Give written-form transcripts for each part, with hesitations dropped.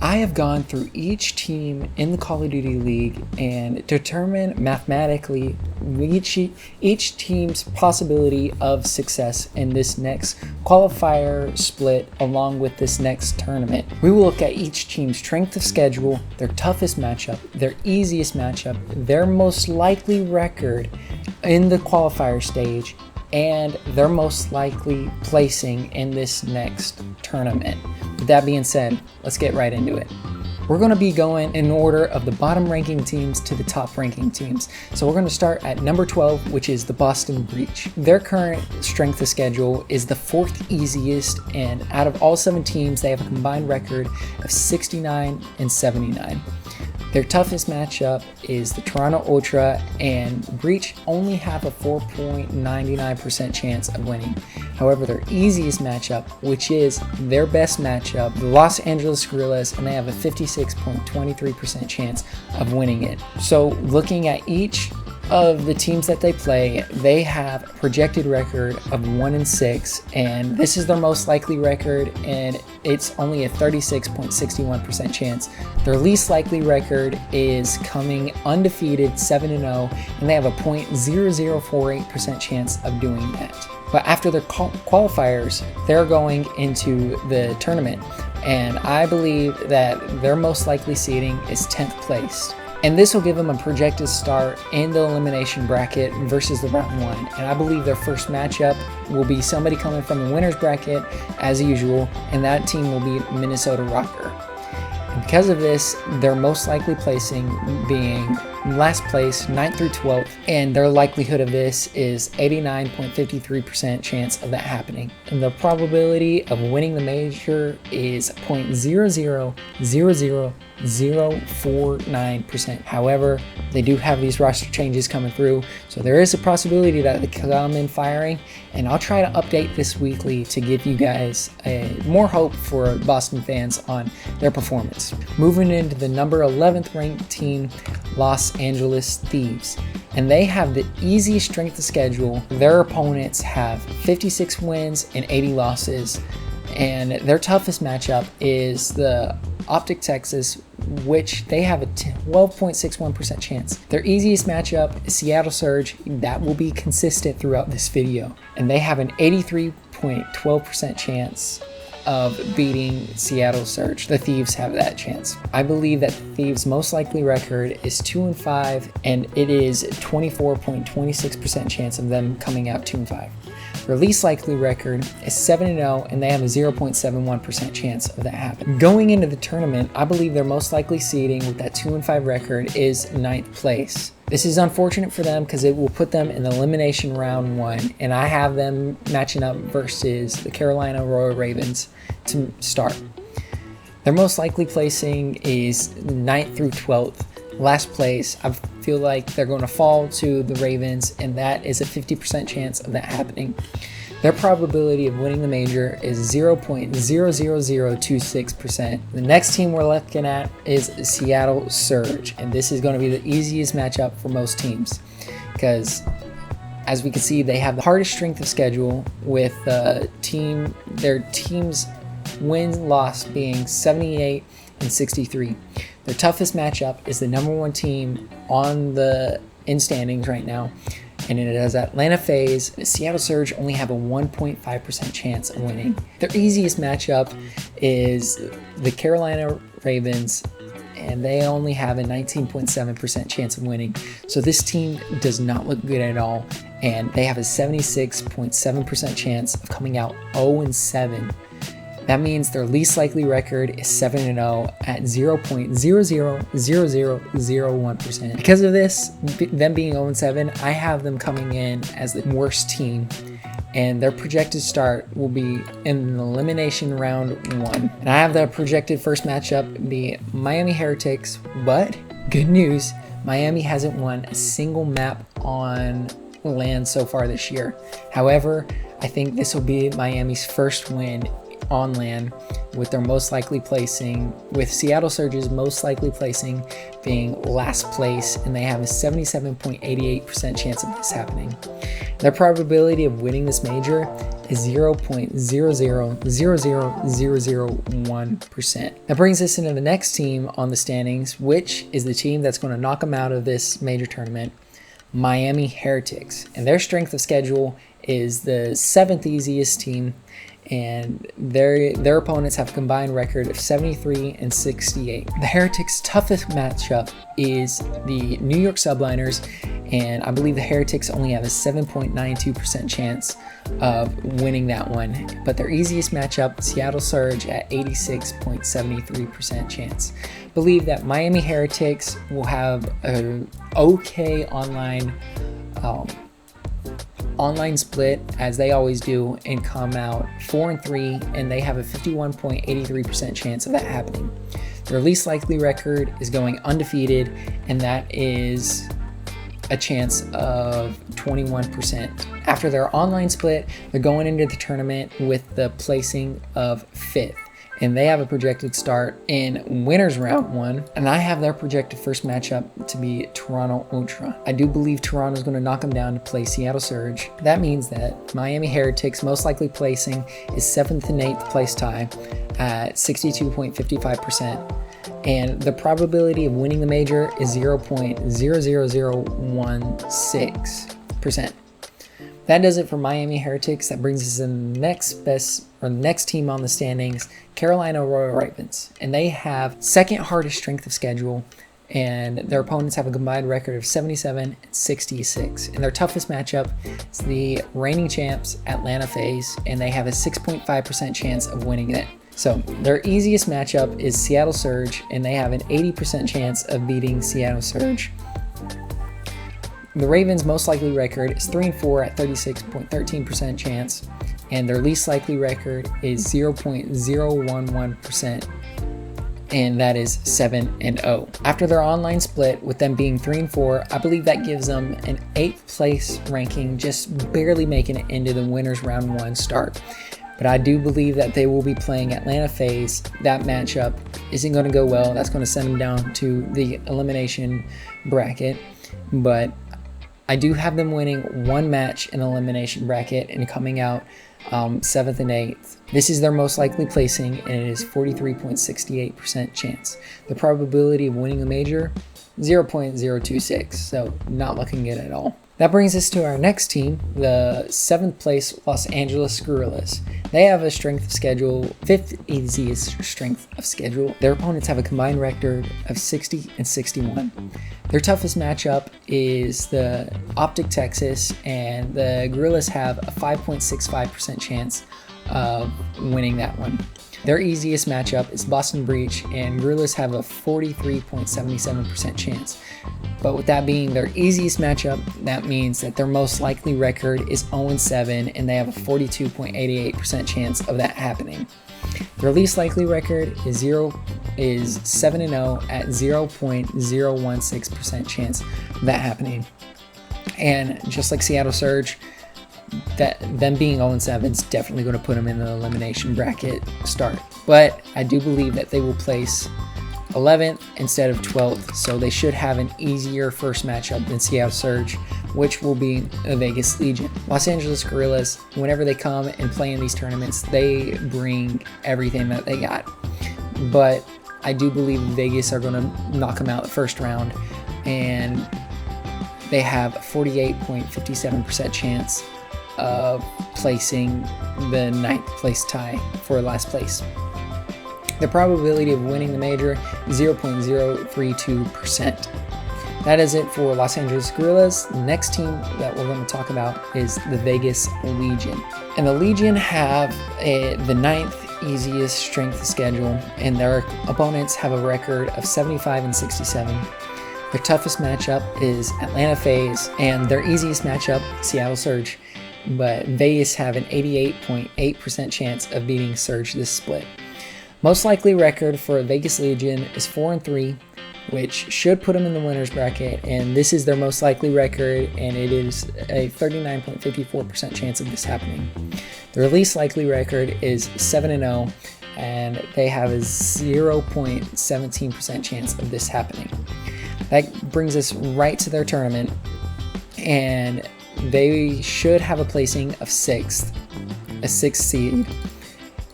I have gone through each team in the Call of Duty League and determined mathematically each team's possibility of success in this next qualifier split along with this next tournament. We will look at each team's strength of schedule, their toughest matchup, their easiest matchup, their most likely record in the qualifier stage, and their most likely placing in this next tournament. With that being said, let's get right into it. We're going to be going in order of the bottom ranking teams to the top ranking teams. So we're going to start at number 12, which is the Boston Breach. Their current strength of schedule is the 4th easiest, and out of all 7 teams, they have a combined record of 69 and 79. Their toughest matchup is the Toronto Ultra, and Breach only have a 4.99% chance of winning. However, their easiest matchup, which is their best matchup, the Los Angeles Guerrillas, and they have a 56.23% chance of winning it. So looking at each of the teams that they play, they have a projected record of 1-6, and this is their most likely record, and it's only a 36.61% chance. Their least likely record is coming undefeated 7-0, and they have a 0.0048% chance of doing that. But after their qualifiers, they're going into the tournament, and I believe that their most likely seeding is 10th place. And this will give them a projected start in the elimination bracket versus the round 1. And I believe their first matchup will be somebody coming from the winner's bracket as usual, and that team will be Minnesota RØKKR. And because of this, their most likely placing being last place, 9th through 12th, and their likelihood of this is 89.53% chance of that happening. And the probability of winning the major is 0.0000049%. However, they do have these roster changes coming through, so there is a possibility that they come in firing, and I'll try to update this weekly to give you guys more hope for Boston fans on their performance. Moving into the number 11th ranked team, Los Angeles Thieves, and they have the easiest strength of schedule. Their opponents have 56 wins and 80 losses, and their toughest matchup is the OpTic Texas, which they have a 12.61% chance. Their easiest matchup is Seattle Surge. That will be consistent throughout this video, and they have an 83.12% chance of beating Seattle Surge. The Thieves have that chance. I believe that the Thieves' most likely record is 2-5, and it is 24.26% chance of them coming out 2-5. Their least likely record is 7-0, and they have a 0.71% chance of that happening. Going into the tournament, I believe their most likely seeding with that 2-5 record is 9th place. This is unfortunate for them because it will put them in the elimination round 1, and I have them matching up versus the Carolina Royal Ravens to start. Their most likely placing is 9th through 12th. Last place, I feel like they're going to fall to the Ravens, and that is a 50% chance of that happening. Their probability of winning the major is 0.00026%. The next team we're looking at is Seattle Surge, and this is going to be the easiest matchup for most teams because, as we can see, they have the hardest strength of schedule with their team's win-loss being 78 and 63. Their toughest matchup is the number 1 team on the standings right now, and it is Atlanta FaZe. Seattle Surge only have a 1.5% chance of winning. Their easiest matchup is the Carolina Ravens, and they only have a 19.7% chance of winning. So this team does not look good at all, and they have a 76.7% chance of coming out 0-7. That means their least likely record is 7-0 at 0.000001%. Because of this, them being 0-7, I have them coming in as the worst team, and their projected start will be in the elimination round 1. And I have the projected first matchup be Miami Heretics, but good news, Miami hasn't won a single map on land so far this year. However, I think this will be Miami's first win on LAN, with their most likely placing, with Seattle Surge's most likely placing being last place, and they have a 77.88% chance of this happening. Their probability of winning this major is 0.0000001%. That brings us into the next team on the standings, which is the team that's going to knock them out of this major tournament, Miami Heretics. And their strength of schedule is the 7th easiest team, and their opponents have a combined record of 73 and 68. The Heretics' toughest matchup is the New York Subliners, and I believe the Heretics only have a 7.92% chance of winning that one. But their easiest matchup, Seattle Surge, at 86.73% chance. Believe that Miami Heretics will have an okay online split, as they always do, and come out 4-3, and they have a 51.83% chance of that happening. Their least likely record is going undefeated, and that is a chance of 21%. After their online split, they're going into the tournament with the placing of 5th. And they have a projected start in winners round 1, and I have their projected first matchup to be Toronto Ultra. I do believe Toronto's going to knock them down to play Seattle Surge. That means that Miami Heretics most likely placing is 7th and 8th place tie at 62.55%, and the probability of winning the major is 0.00016%. That does it for Miami Heretics. That brings us in the next team on the standings, Carolina Royal Ravens. And they have second hardest strength of schedule, and their opponents have a combined record of 77 and 66. And their toughest matchup is the reigning champs, Atlanta FaZe, and they have a 6.5% chance of winning it. So their easiest matchup is Seattle Surge, and they have an 80% chance of beating Seattle Surge. The Ravens' most likely record is 3-4 at 36.13% chance, and their least likely record is 0.011%, and that is 7-0. After their online split, with them being 3-4, I believe that gives them an 8th place ranking, just barely making it into the winners round 1 start. But I do believe that they will be playing Atlanta FaZe. That matchup isn't going to go well. That's going to send them down to the elimination bracket, but I do have them winning one match in the elimination bracket and coming out 7th and 8th. This is their most likely placing, and it is 43.68% chance. The probability of winning the major, 0.026, so not looking good at all. That brings us to our next team, the 7th place Los Angeles Guerrillas. They have a strength of schedule, 5th easiest strength of schedule. Their opponents have a combined record of 60 and 61. Their toughest matchup is the OpTic Texas, and the Guerrillas have a 5.65% chance of winning that one. Their easiest matchup is Boston Breach, and Guerrillas have a 43.77% chance. But with that being their easiest matchup, that means that their most likely record is 0-7, and they have a 42.88% chance of that happening. Their least likely record is 7-0 at 0.016% chance of that happening. And just like Seattle Surge, that them being 0-7 is definitely going to put them in the elimination bracket start. But I do believe that they will place 11th instead of 12th, so they should have an easier first matchup than Seattle Surge, which will be the Vegas Legion. Los Angeles Guerrillas, whenever they come and play in these tournaments, they bring everything that they got. But I do believe Vegas are going to knock them out the first round, and they have a 48.57% chance of placing the 9th place tie for last place. The probability of winning the major is 0.032%. That is it for Los Angeles Guerrillas. The next team that we're going to talk about is the Vegas Legion. And the Legion have the 9th easiest strength of schedule, and their opponents have a record of 75 and 67. Their toughest matchup is Atlanta FaZe, and their easiest matchup, Seattle Surge. But Vegas have an 88.8% chance of beating Surge this split. Most likely record for Vegas Legion is 4-3, which should put them in the winner's bracket, and this is their most likely record, and it is a 39.54% chance of this happening. Their least likely record is 7-0, and they have a 0.17% chance of this happening. That brings us right to their tournament, and they should have a placing of 6th, a 6th seed,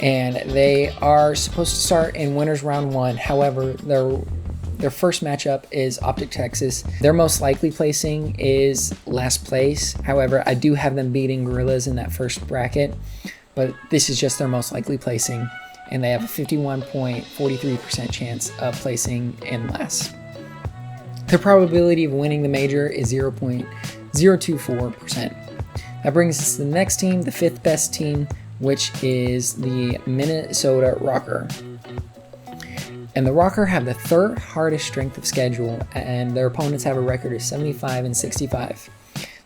and they are supposed to start in winners round 1. However, their first matchup is OpTic Texas. Their most likely placing is last place. However, I do have them beating Guerrillas in that first bracket, but this is just their most likely placing, and they have a 51.43% chance of placing in last. Their probability of winning the major is 0.024%. That brings us to the next team, the 5th best team, which is the Minnesota RØKKR. And the RØKKR have the 3rd hardest strength of schedule, and their opponents have a record of 75-65.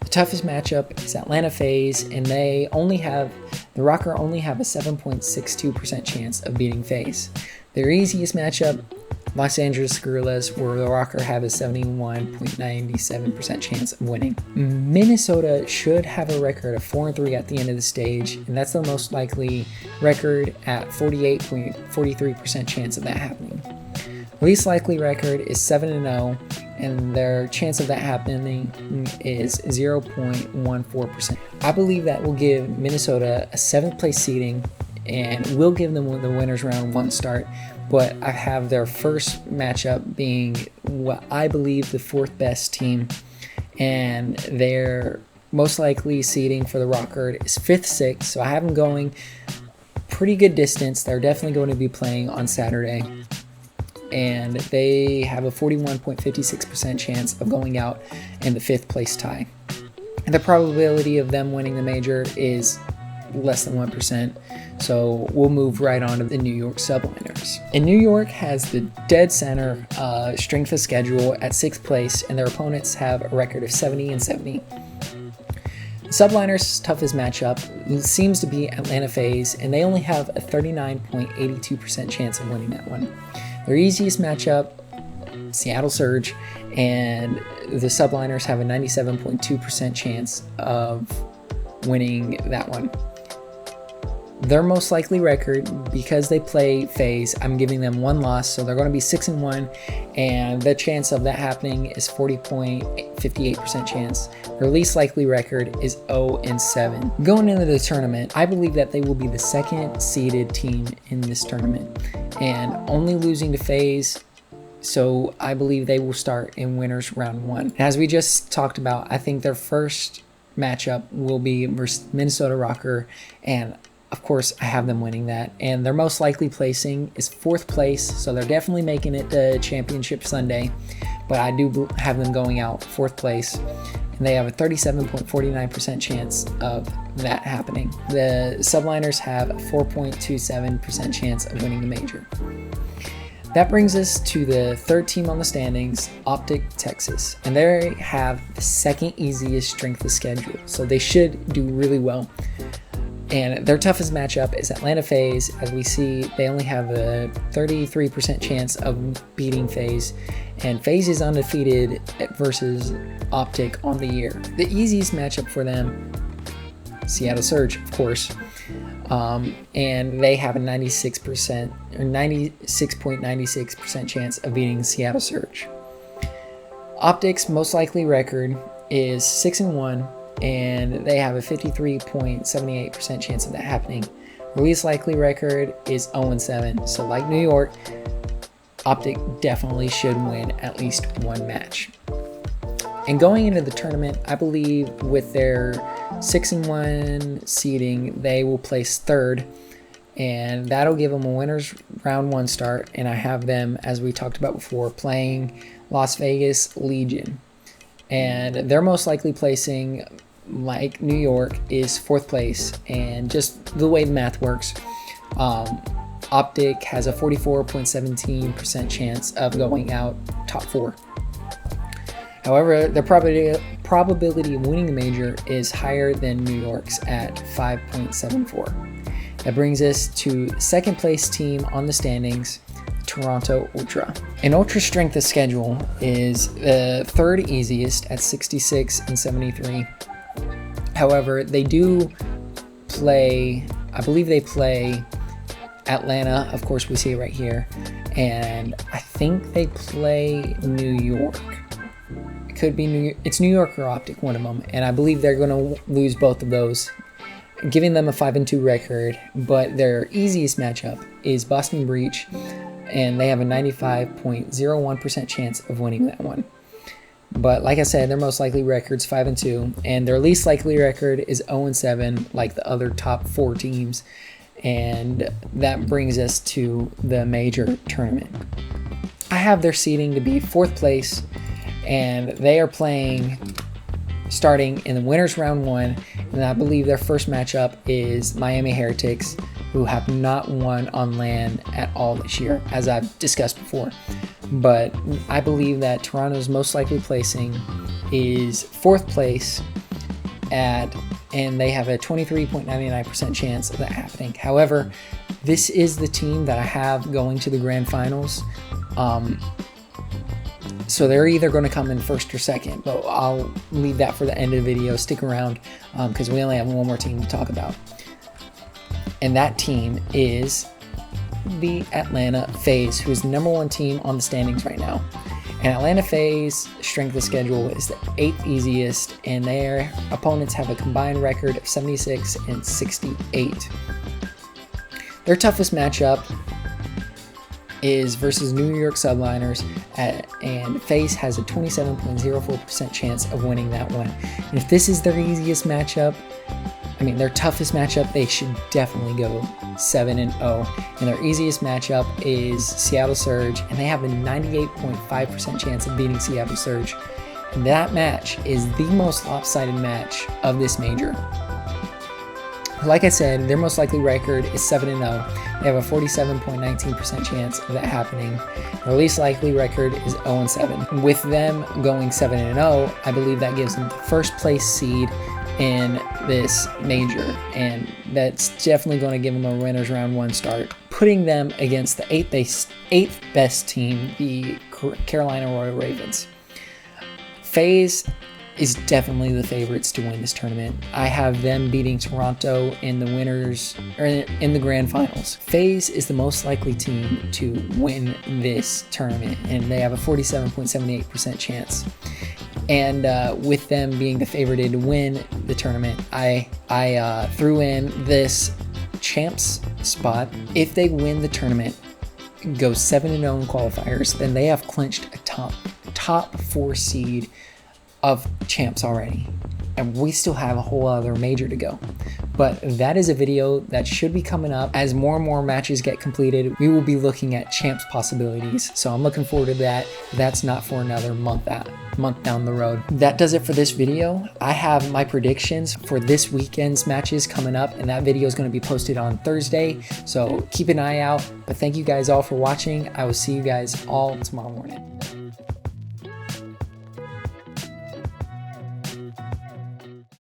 The toughest matchup is Atlanta FaZe, and the RØKKR only have a 7.62% chance of beating FaZe. Their easiest matchup, Los Angeles Guerrillas, where the RØKKR have a 71.97% chance of winning. Minnesota should have a record of 4-3 at the end of the stage, and that's their most likely record at 48.43% chance of that happening. Least likely record is 7-0, and their chance of that happening is 0.14%. I believe that will give Minnesota a 7th place seeding and will give them the winners round 1 start. But I have their first matchup being what I believe the 4th best team, and their most likely seeding for the RØKKR is 5th, 6th, so I have them going pretty good distance. They're definitely going to be playing on Saturday, and they have a 41.56% chance of going out in the 5th place tie. And the probability of them winning the major is less than 1%. So we'll move right on to the New York Subliners. And New York has the dead center strength of schedule at 6th place, and their opponents have a record of 70-70. The Subliners' toughest matchup seems to be Atlanta FaZe, and they only have a 39.82% chance of winning that one. Their easiest matchup, Seattle Surge, and the Subliners have a 97.2% chance of winning that one. Their most likely record, because they play FaZe, I'm giving them 1 loss, so they're going to be 6-1, and the chance of that happening is 40.58% chance. Their least likely record is 0-7. Going into the tournament, I believe that they will be the 2nd seeded team in this tournament, and only losing to FaZe, so I believe they will start in winners round 1. As we just talked about, I think their first matchup will be versus Minnesota RØKKR, and of course, I have them winning that, and their most likely placing is 4th place, so they're definitely making it to Championship Sunday, but I do have them going out 4th place, and they have a 37.49% chance of that happening. The Subliners have a 4.27% chance of winning the major. That brings us to the 3rd team on the standings, OpTic Texas, and they have the 2nd easiest strength of schedule, so they should do really well. And their toughest matchup is Atlanta FaZe. As we see, they only have a 33% chance of beating FaZe, and FaZe is undefeated versus OpTic on the year. The easiest matchup for them, Seattle Surge, of course, and they have a 96% or 96.96% chance of beating Seattle Surge. OpTic's most likely record is 6-1. And they have a 53.78% chance of that happening. Their least likely record is 0-7. So like New York, OpTic definitely should win at least 1 match. And going into the tournament, I believe with their 6-1 seeding, they will place 3rd, and that'll give them a winners round 1 start. And I have them, as we talked about before, playing Las Vegas Legion. And their most likely placing, like New York, is 4th place, and just the way the math works, OpTic has a 44.17% chance of going out top 4. However, the probability of winning the major is higher than New York's at 5.74. That brings us to 2nd place team on the standings, Toronto Ultra. And Ultra strength of schedule is the third easiest at 66 and 73. However, they do play, I believe they play Atlanta, of course we see it right here, and I think they play New York. It could be it's New York or OpTic, one of them, and I believe they're going to lose both of those, giving them a 5-2 record. But their easiest matchup is Boston Breach, and they have a 95.01% chance of winning that one. But like I said, their most likely record's 5-2, and their least likely record is 0-7, like the other top 4 teams. And that brings us to the major tournament. I have their seeding to be 4th place, and they are playing starting in the winners round 1, and I believe their first matchup is Miami Heretics, who have not won on LAN at all this year, as I've discussed before. But I believe that Toronto's most likely placing is 4th place and they have a 23.99% chance of that happening. However, this is the team that I have going to the grand finals. So they're either going to come in 1st or 2nd, but I'll leave that for the end of the video. Stick around because we only have one more team to talk about. And that team is the Atlanta FaZe, who is the #1 team on the standings right now. And Atlanta FaZe strength of schedule is the 8th easiest, and their opponents have a combined record of 76 and 68. Their toughest matchup is versus New York Subliners, and FaZe has a 27.04% chance of winning that one. And if this is their easiest matchup, I mean their toughest matchup, they should definitely go 7-0. And their easiest matchup is Seattle Surge, and they have a 98.5% chance of beating Seattle Surge. And that match is the most lopsided match of this major. Like I said, their most likely record is 7-0. They have a 47.19% chance of that happening. Their least likely record is 0-7. With them going 7-0, I believe that gives them the 1st place seed in this major, and that's definitely going to give them a winners round 1 start, putting them against the 8th best team, the Carolina Royal Ravens. FaZe is definitely the favorites to win this tournament. I have them beating Toronto in the winners, or in the grand finals. FaZe is the most likely team to win this tournament, and they have a 47.78% chance. And with them being the favorite to win the tournament, I threw in this champs spot. If they win the tournament, go 7-0 in qualifiers, then they have clinched a top 4 seed of champs already, and we still have a whole other major to go. But that is a video that should be coming up as more and more matches get completed. We will be looking at champs possibilities, so I'm looking forward to that. That's not for another month down the road. That does it for this video. I have my predictions for this weekend's matches coming up, and that video is going to be posted on Thursday, so keep an eye out. But thank you guys all for watching. I will see you guys all tomorrow morning.